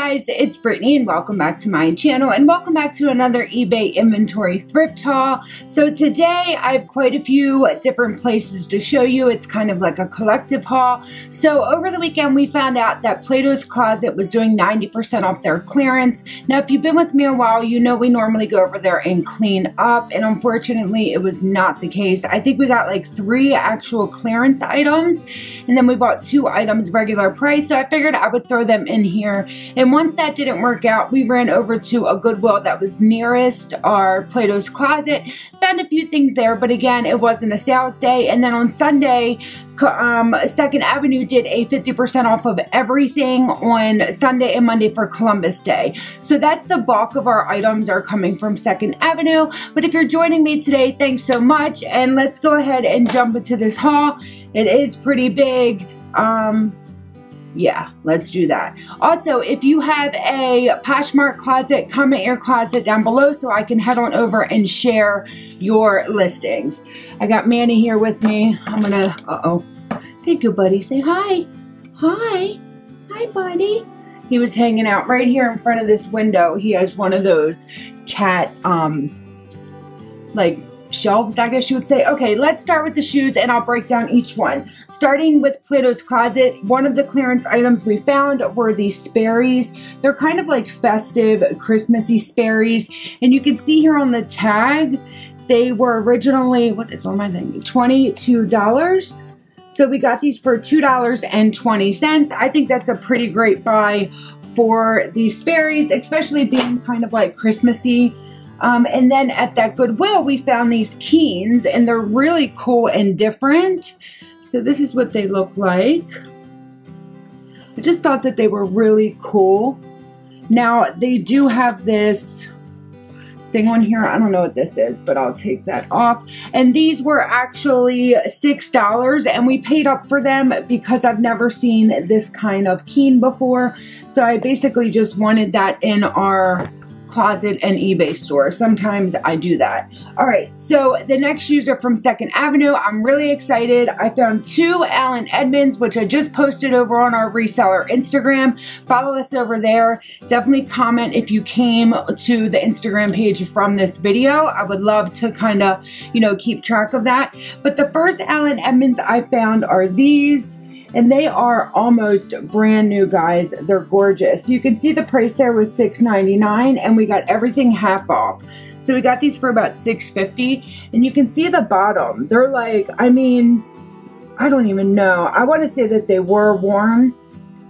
guys, it's Brittany and welcome back to my channel and welcome back to another eBay inventory thrift haul. So today I have quite a few different places to show you. It's kind of like a collective haul. So over the weekend we found out that Plato's Closet was doing 90% off their clearance. Now if you've been with me a while, you know we normally go over there and clean up, and unfortunately it was not the case. I think we got like 3 actual clearance items and then we bought 2 items regular price, so I figured I would throw them in here. And once that didn't work out, we ran over to a Goodwill that was nearest our Plato's Closet, found a few things there, but again, it wasn't a sales day. And then on Sunday, 2nd Avenue did a 50% off of everything on Sunday and Monday for Columbus Day. So that's the bulk of our items are coming from 2nd Avenue. But if you're joining me today, thanks so much. And let's go ahead and jump into this haul. It is pretty big. Yeah, let's do that. Also, if you have a Poshmark Closet, comment your closet down below so I can head on over and share your listings. I got Manny here with me. I'm gonna, thank you, buddy. Say hi. Hi. Hi, buddy. He was hanging out right here in front of this window. He has one of those cat, like, shelves, I guess you would say. Okay, let's start with the shoes and I'll break down each one. Starting with Plato's Closet, one of the clearance items we found were these Sperry's. They're kind of like festive, Christmassy Sperry's. And you can see here on the tag, they were originally, what is on my thing, $22. So we got these for $2.20. I think that's a pretty great buy for these Sperry's, especially being kind of like Christmassy. And then at that Goodwill, we found these Keens, and they're really cool and different. So this is what they look like. I just thought that they were really cool. Now, they do have this thing on here. I don't know what this is, but I'll take that off. And these were actually $6, and we paid up for them because I've never seen this kind of Keen before. So I basically just wanted that in our closet and eBay store. Sometimes I do that. All right, so the next shoes are from 2nd Avenue. I'm really excited. I found 2 Allen Edmonds, which I just posted over on our reseller Instagram. Follow us over there. Definitely comment if you came to the Instagram page from this video. I would love to kind of, you know, keep track of that. But the first Allen Edmonds I found are these. And they are almost brand new, guys. They're gorgeous. You can see the price there was $6.99 and we got everything half off. So we got these for about $6.50. And you can see the bottom. They're like, I mean, I don't even know. I want to say that they were worn,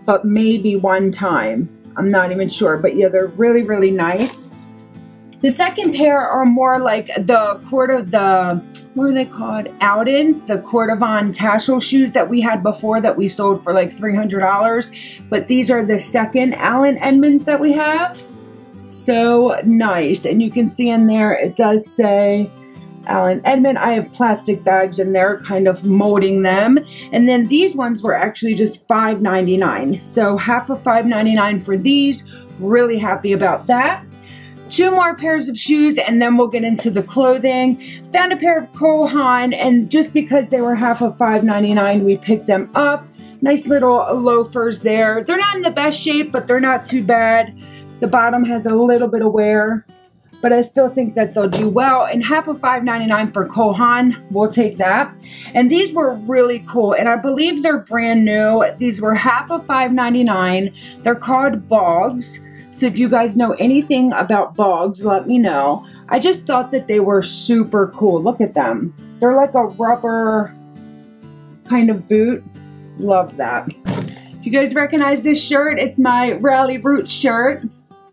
but maybe one time. I'm not even sure. But yeah, they're really, really nice. The second pair are more like the what are they called? Outins, the Cordovan tassel shoes that we had before that we sold for like $300. But these are the second Allen Edmonds that we have. So nice. And you can see in there, it does say Allen Edmond. I have plastic bags in there kind of molding them. And then these ones were actually just $5.99. So half of $5.99 for these. Really happy about that. 2 more pairs of shoes and then we'll get into the clothing. Found a pair of Cole Haan, and just because they were half of $5.99, we picked them up. Nice little loafers there. They're not in the best shape, but they're not too bad. The bottom has a little bit of wear, but I still think that they'll do well. And half of $5.99 for Cole Haan, we'll take that. And these were really cool, and I believe they're brand new. These were half of $5.99. They're called Bogs. So if you guys know anything about Bogs, let me know. I just thought that they were super cool. Look at them. They're like a rubber kind of boot. Love that. If you guys recognize this shirt, it's my Rally Roots shirt.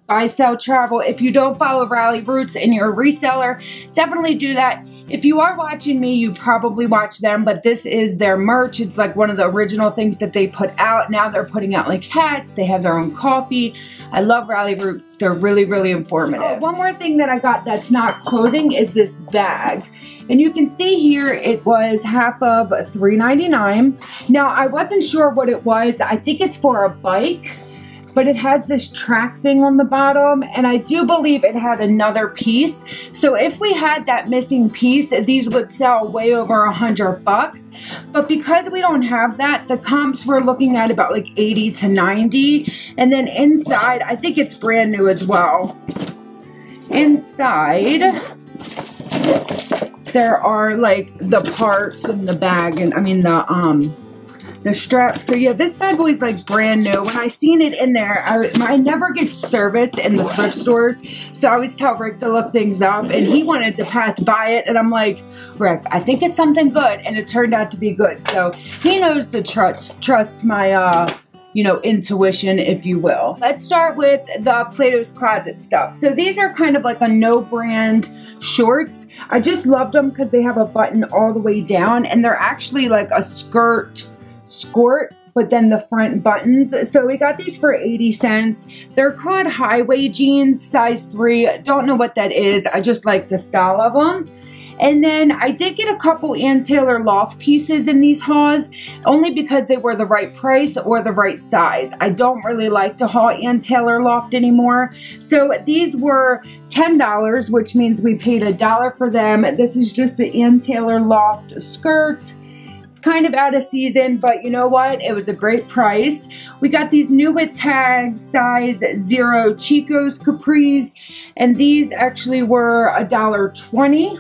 Buy, sell, travel. If you don't follow Rally Roots and you're a reseller, definitely do that. If you are watching me, you probably watch them, but this is their merch. It's like one of the original things that they put out. Now they're putting out like hats. They have their own coffee. I love Rally Roots. They're really, really informative. Oh, one more thing that I got that's not clothing is this bag. And you can see here it was half of $3.99. Now, I wasn't sure what it was. I think it's for a bike. but it has this track thing on the bottom, and I do believe it had another piece. So if we had that missing piece, these would sell way over $100. But because we don't have that, the comps we're looking at about like 80 to 90. And then inside, I think it's brand new as well. Inside, there are like the parts and the bag, and I mean the strap. So yeah, this bad boy's like brand new. When I seen it in there, I never get service in the thrift stores, so I always tell Rick to look things up, and he wanted to pass by it, and I'm like, Rick, I think it's something good, and it turned out to be good. So he knows to trust my you know, intuition, if you will. Let's start with the Plato's Closet stuff. So these are kind of like a no brand shorts. I just loved them because they have a button all the way down, and they're actually like a skirt, but then the front buttons. So we got these for 80 cents. They're called highway jeans, size 3. Don't know what that is. I just like the style of them. And then I did get a couple Ann Taylor Loft pieces in these hauls, only because they were the right price or the right size. I don't really like to haul Ann Taylor Loft anymore. So these were $10, which means we paid $1 for them. This is just an Ann Taylor Loft skirt. It's kind of out of season, but you know what? It was a great price. We got these new with tags, size 0 Chico's capris, and these actually were $1.20.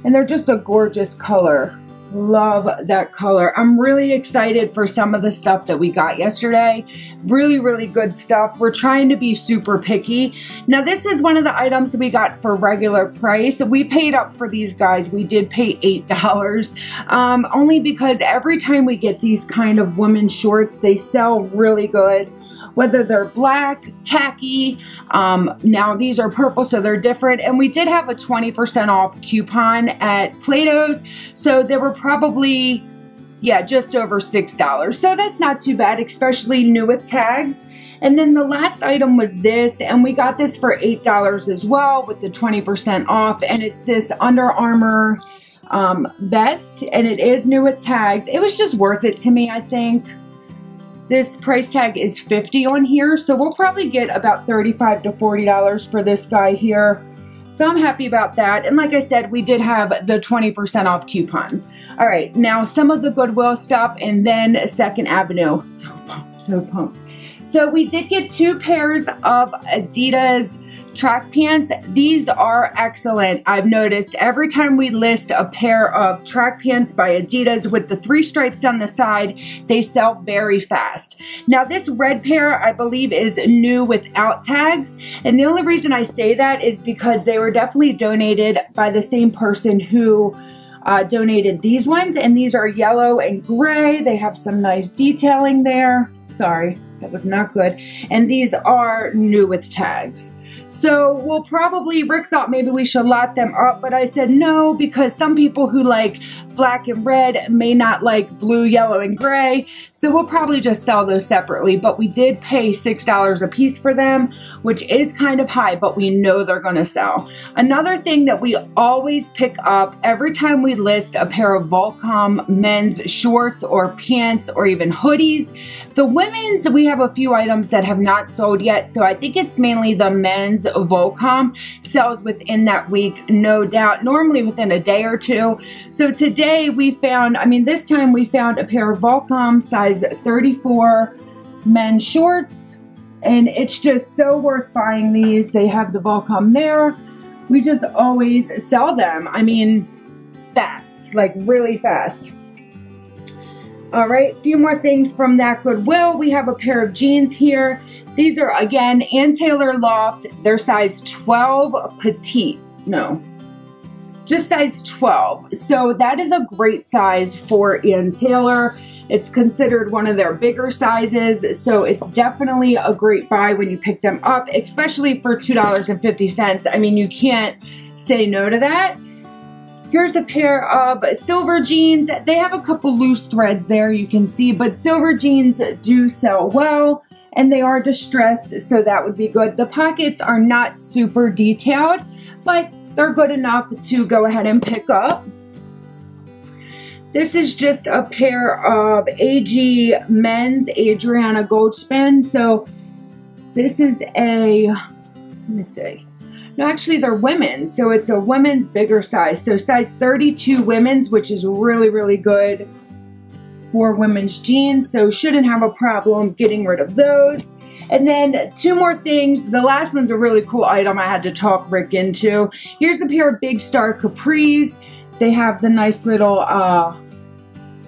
And they're just a gorgeous color. Love that color. I'm really excited for some of the stuff that we got yesterday. Really, really good stuff. We're trying to be super picky. Now, this is one of the items we got for regular price. We paid up for these guys. We did pay $8, only because every time we get these kind of women's shorts, they sell really good. Whether they're black, khaki, now these are purple, so they're different. And we did have a 20% off coupon at Plato's, so they were probably, yeah, just over $6. So that's not too bad, especially new with tags. And then the last item was this, and we got this for $8 as well with the 20% off, and it's this Under Armour vest, and it is new with tags. It was just worth it to me, I think. This price tag is $50 on here, so we'll probably get about $35 to $40 for this guy here. So I'm happy about that. And like I said, we did have the 20% off coupon. All right, now some of the Goodwill stuff, and then 2nd Avenue. So pumped, so pumped. So we did get 2 pairs of Adidas track pants. These are excellent. I've noticed every time we list a pair of track pants by Adidas with the 3 stripes down the side, they sell very fast. Now this red pair, I believe, is new without tags. And the only reason I say that is because they were definitely donated by the same person who donated these ones. And these are yellow and gray. They have some nice detailing there. Sorry, that was not good. And these are new with tags. So we'll probably, Rick thought maybe we should lot them up, but I said no, because some people who like black and red may not like blue, yellow, and gray. So we'll probably just sell those separately, but we did pay $6 a piece for them, which is kind of high, but we know they're gonna sell. Another thing that we always pick up every time we list a pair of Volcom men's shorts or pants or even hoodies. The women's, we have a few items that have not sold yet, so I think it's mainly the men's Volcom sells within that week, no doubt, normally within a day or two. So today we found, this time we found a pair of Volcom size 34 men's shorts, and it's just so worth buying these. They have the Volcom there. We just always sell them. Fast, like really fast. All right, a few more things from that Goodwill. We have a pair of jeans here. These are, again, Ann Taylor Loft. They're size 12 petite. No, just size 12. So that is a great size for Ann Taylor. It's considered one of their bigger sizes. So it's definitely a great buy when you pick them up, especially for $2.50. You can't say no to that. Here's a pair of silver jeans. They have a couple loose threads there, you can see, but silver jeans do sell well, and they are distressed, so that would be good. The pockets are not super detailed, but they're good enough to go ahead and pick up. This is just a pair of AG men's Adriana Goldspin. So This is a, let me see. No, actually they're women's, so it's a women's bigger size. So size 32 women's, which is really, really good for women's jeans. So shouldn't have a problem getting rid of those. And then two more things. The last one's a really cool item I had to talk Rick into. Here's a pair of Big Star capris. They have the nice little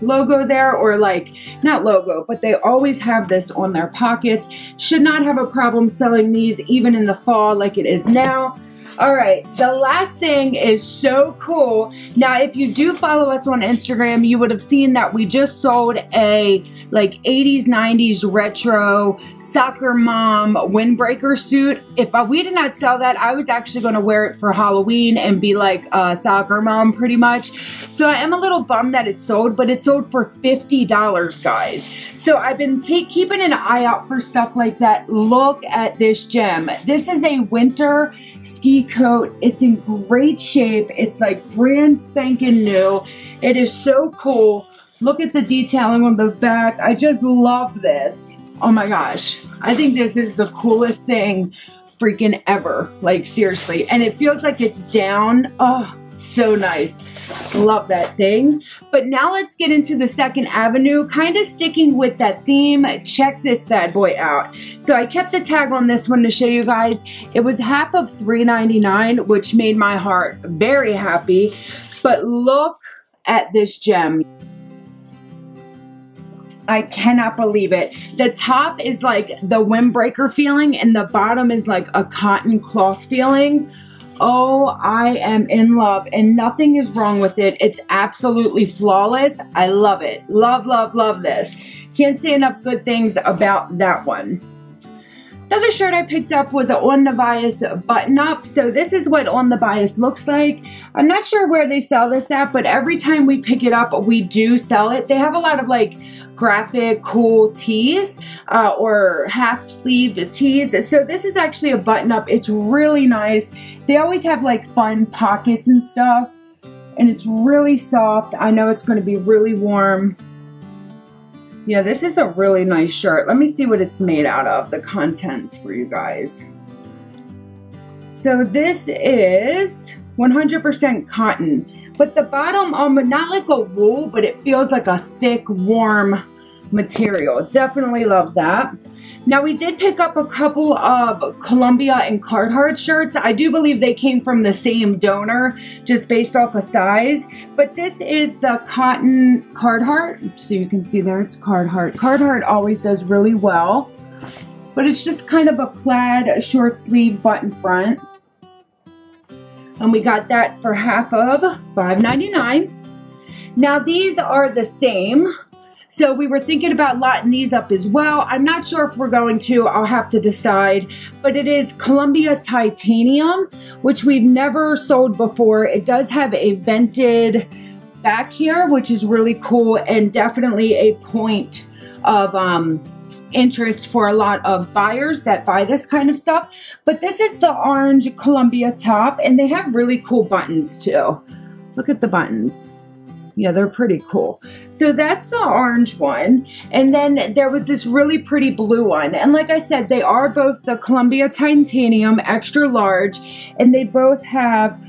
logo there, or like, not logo, but they always have this on their pockets. Should not have a problem selling these even in the fall like it is now. All right, the last thing is so cool. Now, if you do follow us on Instagram, you would have seen that we just sold a like 80s, 90s retro soccer mom windbreaker suit. If we did not sell that, I was actually going to wear it for Halloween and be like a soccer mom pretty much. So I am a little bummed that it sold, but it sold for $50, guys. So I've been keeping an eye out for stuff like that. Look at this gem. This is a winter ski coat. It's in great shape. It's like brand spanking new. It is so cool. Look at the detailing on the back. I just love this. Oh my gosh. I think this is the coolest thing freaking ever. Like seriously. And it feels like it's down. Oh, so nice. Love that thing. But now let's get into the Second Avenue, kind of sticking with that theme. Check this bad boy out. So I kept the tag on this one to show you guys. It was half of $3.99, which made my heart very happy. But look at this gem. I cannot believe it. The top is like the windbreaker feeling and the bottom is like a cotton cloth feeling. Oh, I am in love and nothing is wrong with it. It's absolutely flawless. I love it. Love, love, love this. Can't say enough good things about that one. Another shirt I picked up was an On the Bias button up. So this is what On the Bias looks like. I'm not sure where they sell this at, but every time we pick it up, we do sell it. They have a lot of like graphic cool tees or half sleeved tees. So this is actually a button up. It's really nice. They always have like fun pockets and stuff, and it's really soft. I know it's going to be really warm. Yeah, this is a really nice shirt. Let me see what it's made out of, the contents for you guys. So this is 100% cotton, but the bottom, not like a wool, but it feels like a thick, warm material. Definitely love that. Now we did pick up a couple of Columbia and Carhartt shirts. I do believe they came from the same donor, just based off of size. But this is the cotton Carhartt. So you can see there it's Carhartt. Carhartt always does really well. But it's just kind of a plaid short sleeve button front. And we got that for half of $5.99. Now these are the same. So we were thinking about lotting these up as well. I'm not sure if we're going to. I'll have to decide. But it is Columbia Titanium, which we've never sold before. It does have a vented back here, which is really cool and definitely a point of interest for a lot of buyers that buy this kind of stuff. But this is the orange Columbia top, and they have really cool buttons too. Look at the buttons. Yeah, they're pretty cool. So that's the orange one. And then there was this really pretty blue one. And like I said, they are both the Columbia Titanium extra large. And they both have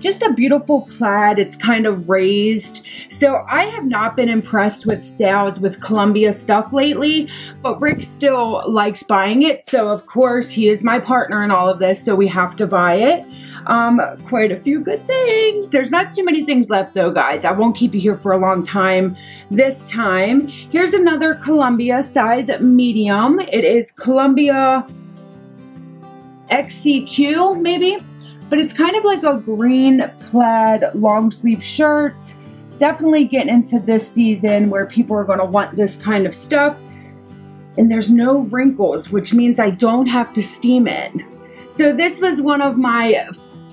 just a beautiful plaid. It's kind of raised. So I have not been impressed with sales with Columbia stuff lately. But Rick still likes buying it. So of course, he is my partner in all of this. So we have to buy it. Quite a few good things. There's not too many things left though, guys. I won't keep you here for a long time this time. Here's another Columbia size medium. It is Columbia XCQ maybe, but it's kind of like a green plaid long sleeve shirt. Definitely getting into this season where people are going to want this kind of stuff. And there's no wrinkles, which means I don't have to steam it. So this was one of my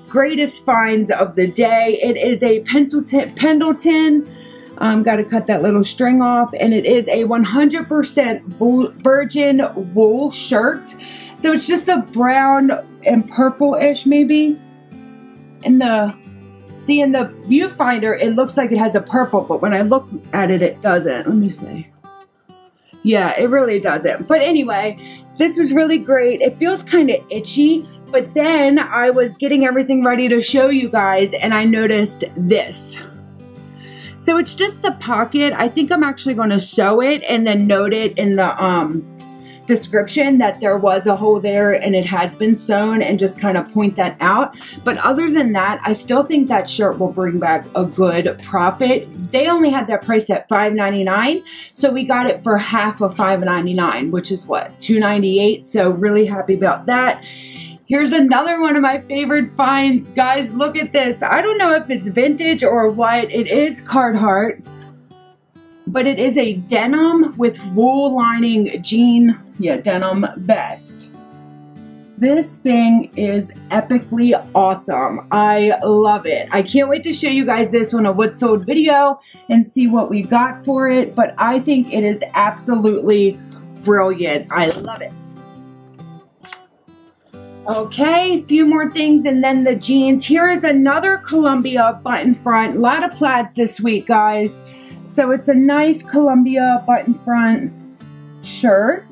greatest finds of the day. It is a Pendleton. Got to cut that little string off, and it is a 100% virgin wool shirt. So it's just a brown and purple-ish maybe. In the viewfinder, it looks like it has a purple, but when I look at it, it doesn't. Let me see. Yeah, it really doesn't. But anyway, This was really great. It feels kind of itchy, but then I was getting everything ready to show you guys and I noticed this. So it's just the pocket. I think I'm actually going to sew it and then note it in the description that there was a hole there and it has been sewn, and just kind of point that out. But other than that, I still think that shirt will bring back a good profit. They only had that priced at $5.99, so we got it for half of $5.99, which is what, $2.98. So really happy about that. Here's another one of my favorite finds. Guys, look at this. I don't know if it's vintage or what. It is Carhartt, but it is a denim with wool lining jean, denim vest. This thing is epically awesome. I love it. I can't wait to show you guys this on a what sold video and see what we got for it, but I think it is absolutely brilliant. I love it. Okay, a few more things and then the jeans. Here is another Columbia button front. A lot of plaids this week, guys. So it's a nice Columbia button front shirt.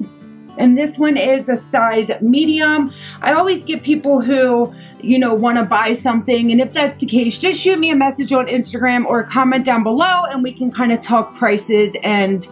And this one is a size medium. I always get people who, want to buy something. And if that's the case, just shoot me a message on Instagram or comment down below and we can kind of talk prices and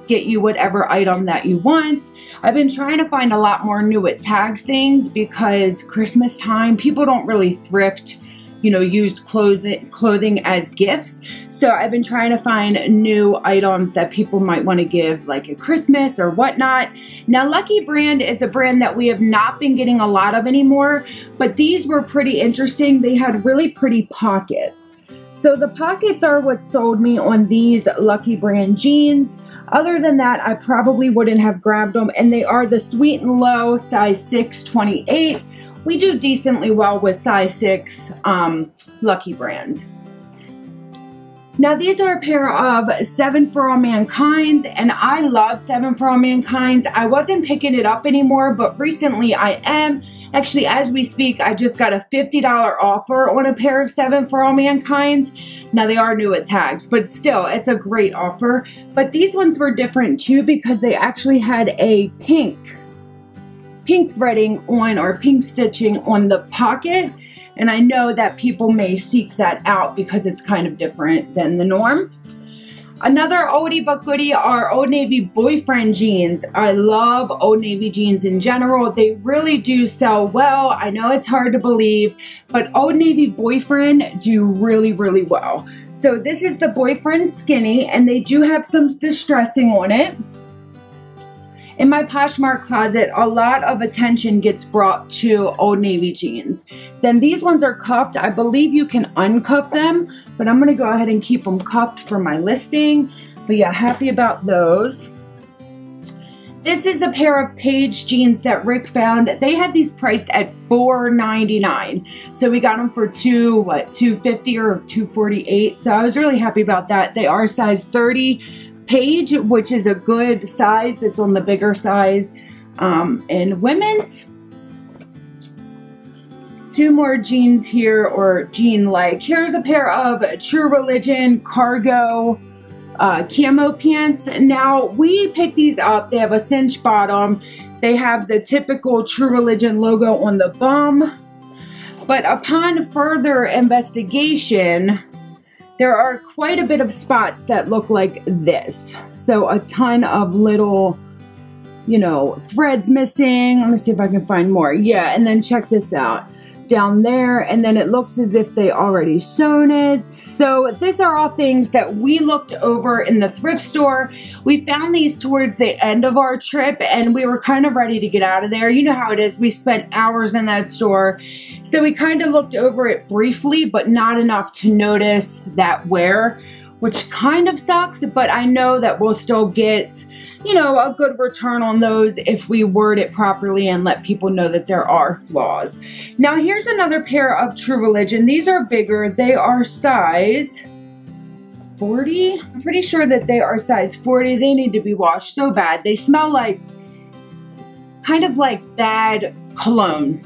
get you whatever item that you want. I've been trying to find a lot more new at tags things because Christmas time, people don't really thrift, used clothing as gifts. So I've been trying to find new items that people might want to give like at Christmas or whatnot. Now, Lucky Brand is a brand that we have not been getting a lot of anymore, but these were pretty interesting. They had really pretty pockets. So the pockets are what sold me on these Lucky Brand jeans. Other than that, I probably wouldn't have grabbed them, and they are the Sweet and Low size 6, 28. We do decently well with size 6 Lucky Brand. Now these are a pair of 7 for All Mankind, and I love 7 for All Mankind. I wasn't picking it up anymore, but recently I am. Actually, as we speak, I just got a $50 offer on a pair of 7 for All Mankind. Now they are new at tags, but still, it's a great offer. But these ones were different too because they actually had a pink threading on, or pink stitching on the pocket. And I know that people may seek that out because it's kind of different than the norm. Another oldie but goodie are Old Navy boyfriend jeans. I love Old Navy jeans in general. They really do sell well. I know it's hard to believe, but Old Navy boyfriend do really, really well. So this is the boyfriend skinny, and they do have some distressing on it. In my Poshmark closet, a lot of attention gets brought to Old Navy jeans. Then these ones are cuffed. I believe you can uncuff them, but I'm gonna go ahead and keep them cuffed for my listing. But yeah, happy about those. This is a pair of Paige jeans that Rick found. They had these priced at $4.99. So we got them for $250 or $248. So I was really happy about that. They are size 30. Paige, which is a good size, that's on the bigger size. And women's, 2 more jeans here, or jean-like. Here's a pair of True Religion cargo camo pants. Now, we picked these up. They have a cinch bottom. They have the typical True Religion logo on the bum. But upon further investigation, there are quite a bit of spots that look like this. So a ton of little, threads missing. Let me see if I can find more. Yeah, and then check this out. Down there, and then it looks as if they already sewn it. So these are all things that we looked over in the thrift store. We found these towards the end of our trip, and we were kind of ready to get out of there. You know how it is. We spent hours in that store. So we kind of looked over it briefly, but not enough to notice that wear, which kind of sucks, but I know that we'll still get, a good return on those if we word it properly and let people know that there are flaws. Now here's another pair of True Religion. These are bigger. They are size 40. I'm pretty sure that they are size 40. They need to be washed so bad. They smell like, kind of like bad cologne,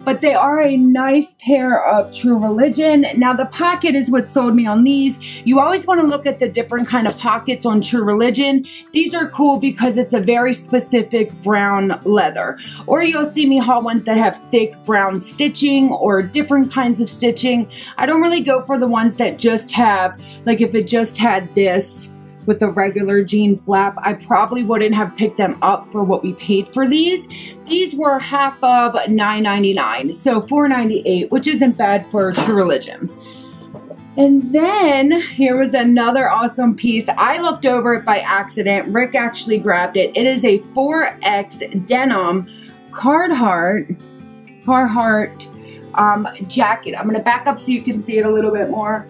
but they are a nice pair of True Religion. Now the pocket is what sold me on these. You always want to look at the different kind of pockets on True Religion. These are cool because it's a very specific brown leather. Or you'll see me haul ones that have thick brown stitching or different kinds of stitching. I don't really go for the ones that just have, like if it just had this with a regular jean flap, I probably wouldn't have picked them up for what we paid for these. These were half of $9.99, so $4.98, which isn't bad for True Religion. And then here was another awesome piece. I looked over it by accident. Rick actually grabbed it. It is a 4X denim Carhartt jacket. I'm gonna back up so you can see it a little bit more.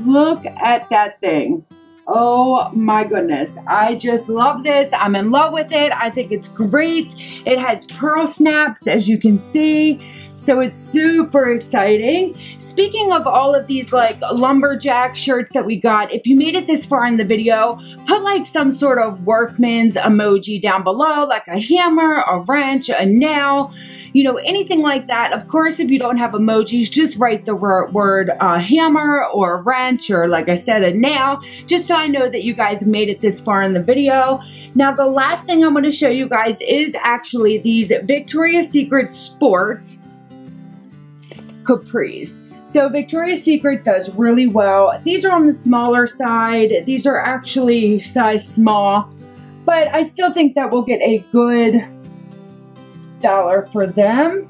Look at that thing. Oh my goodness, I just love this. I'm in love with it. I think it's great. It has pearl snaps, as you can see. So it's super exciting. Speaking of all of these like lumberjack shirts that we got, if you made it this far in the video, put like some sort of workman's emoji down below, like a hammer, a wrench, a nail, you know, anything like that. Of course, if you don't have emojis, just write the word hammer or wrench or, like I said, a nail, just so I know that you guys made it this far in the video. Now, the last thing I'm going to show you guys is actually these Victoria's Secret Sport capris. So Victoria's Secret does really well. These are on the smaller side. These are actually size small, but I still think that we'll get a good $1 for them.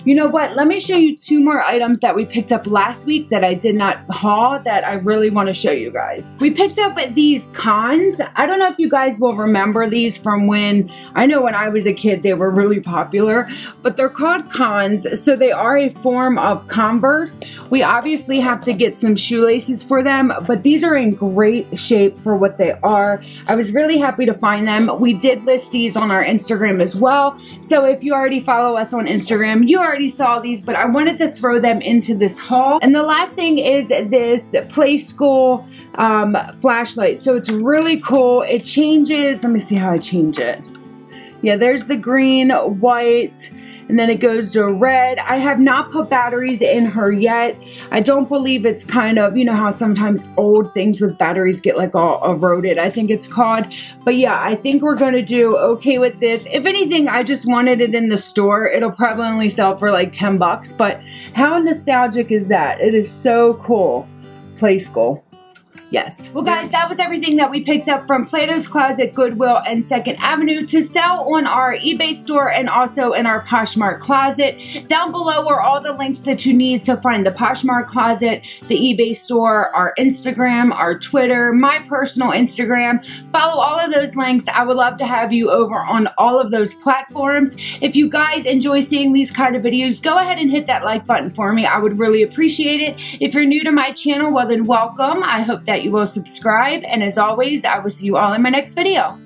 You know what? Let me show you two more items that we picked up last week that I did not haul that I really want to show you guys. We picked up these cons. I don't know if you guys will remember these from when, I know when I was a kid they were really popular, but they're called cons. So they are a form of Converse. We obviously have to get some shoelaces for them, but these are in great shape for what they are. I was really happy to find them. We did list these on our Instagram as well. So if you already follow us on Instagram, you already saw these, but I wanted to throw them into this haul. And the last thing is this Play School flashlight. So it's really cool. It changes. Let me see how I change it. Yeah, there's the green, white, and then it goes to red. I have not put batteries in her yet. I don't believe it's kind of, you know how sometimes old things with batteries get like all eroded, I think it's called. But yeah, I think we're gonna do okay with this. If anything, I just wanted it in the store. It'll probably only sell for like 10 bucks, but how nostalgic is that? It is so cool. Play School. Yes. Well, guys, that was everything that we picked up from Plato's Closet, Goodwill, and 2nd Avenue to sell on our eBay store and also in our Poshmark Closet. Down below are all the links that you need to find the Poshmark Closet, the eBay store, our Instagram, our Twitter, my personal Instagram. Follow all of those links. I would love to have you over on all of those platforms. If you guys enjoy seeing these kind of videos, go ahead and hit that like button for me. I would really appreciate it. If you're new to my channel, well then welcome. I hope that you will subscribe, and as always, I will see you all in my next video.